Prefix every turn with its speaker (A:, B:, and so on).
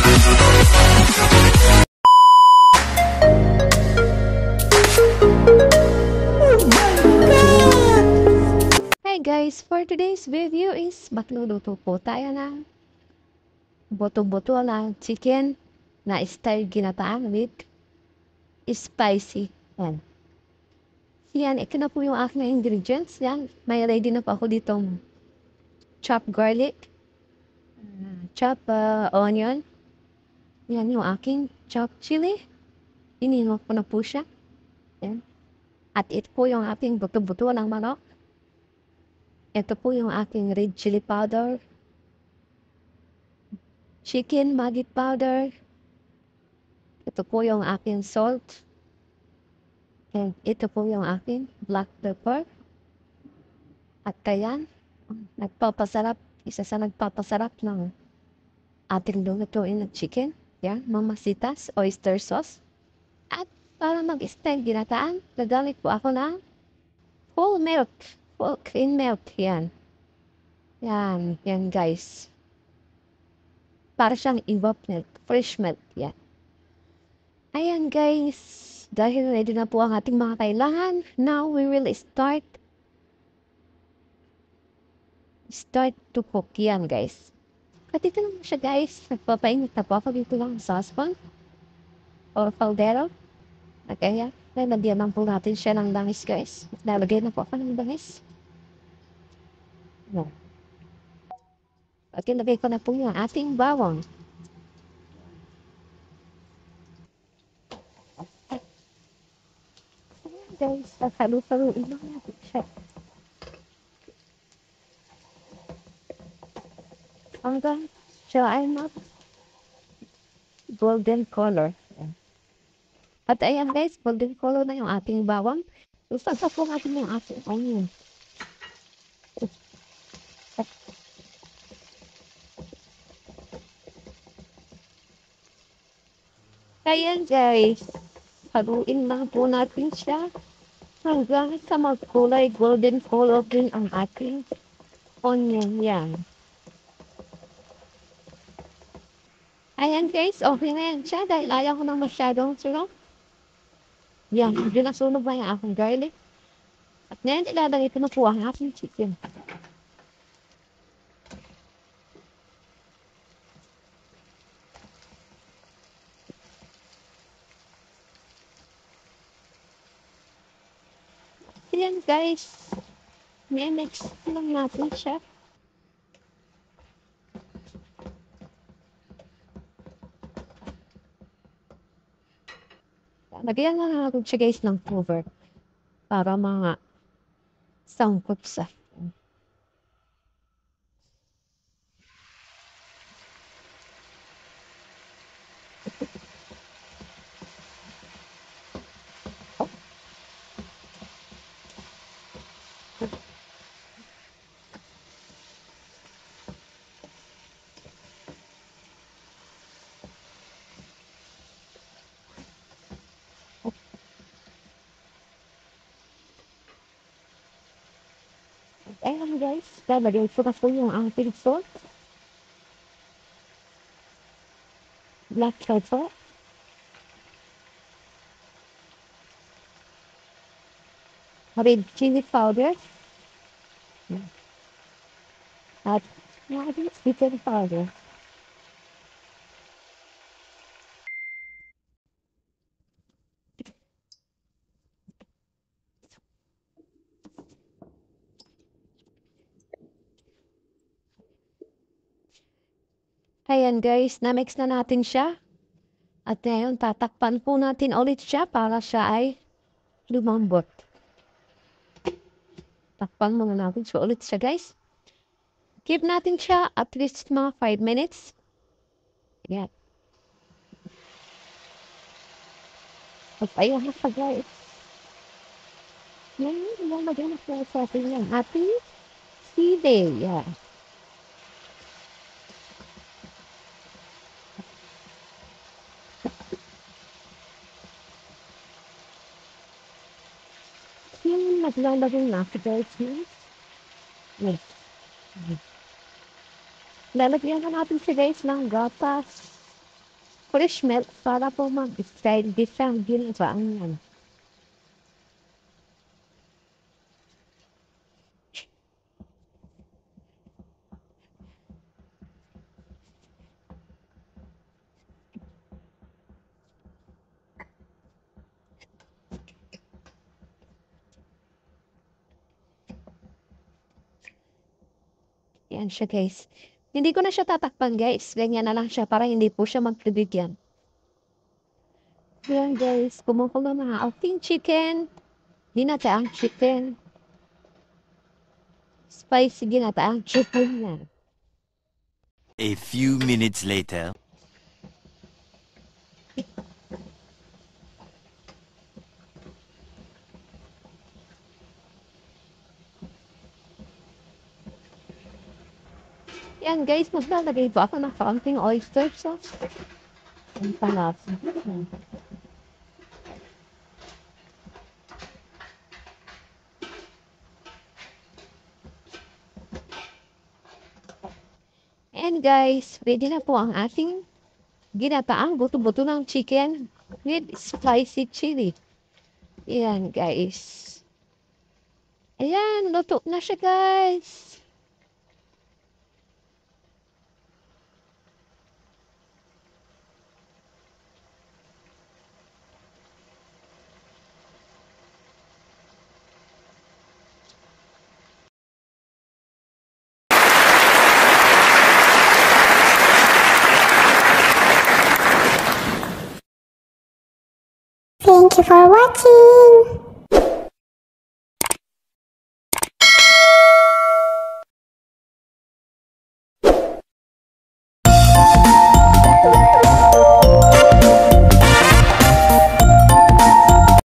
A: Hi guys, for today's video is magluluto po tayo ng buto-buto na chicken na style ginataan with spicy. Yan, ito na po yung aking ingredients. Yan, may ready na po ako ditong chopped garlic, chopped onion. Yan yung aking chopped chili. Ininok ko na po siya. Yan. At ito po yung aking buto-buto ng manok. Ito po yung aking red chili powder, chicken Maggi powder. Ito po yung aking salt. And ito po yung aking black pepper. At ayan, isa sa nagpapasarap ng ating lulutuin na chicken. Yan, mamasitas, oyster sauce. At para mag-style ginataan, gagamit po ako ng whole milk. Full cream milk, yan. Yan guys. Para siyang evap milk, fresh milk, yan. Ayan guys, dahil ready na po ang ating mga kailangan, now we will start to cook yan guys. At ito naman siya guys, nagpapainit na po ako dito lang sa saucepan or caldero. Kaya, lalagyan lang po natin siya ng langis guys. Lalagyan na po ako ng langis. Yan. At ilagay ko na po yung ating bawang. Guys, halu-haluin lang natin siya. Hanggang siya ay golden color. At ayan guys, golden color na yung ating bawang. Usap po natin yung ating onion. Ayan guys, haluin lang po natin siya hanggang sa magkulay golden color din ang ating onion. Yan. Ayan guys, okay na yan siya dahil ayaw ko nang masyadong sunog. Yan, medyo nasunog na yung aking garlic. At ngayon, ilalagay ko na po ang aking chicken. Ayan guys, mix lang natin siya. Lagyan na natin siya guys ng cover para mga sangkot sa. Ayan guys, lalagay ko na po yung ating salt, black pepper, red chili powder, at chicken powder. Ayan guys, na-mix na natin siya. At ngayon, tatakpan po natin ulit siya para siya ay lumambot. Takpan muna natin siya ulit siya guys. Keep natin siya at least mga 5 minutes. Ayan. Ayan na siya guys. Ngayon, ilalagay na siya sa atin yung ating sili. Ayan. Yung naglalagay na ako guys yun. Lalagyan na natin siya guys ng gatas. fresh milk para po mag-style dish ang ginagaang yan. Yan siya guys. Hindi ko na siya tatakpan guys. Ganyan na lang siya para hindi po siya magtubig yan. Yan guys, kumukulo na ating chicken. Ginataang chicken. Spicy ginataang chicken na.
B: A few minutes later.
A: Yan guys, maglalagay po ako ng kaunting oyster sauce. Ang palasa. And guys, ready na po ang ating ginataang buto-buto ng chicken with spicy chili. Yan guys. Ayan, luto na siya guys.
C: Thank you for watching.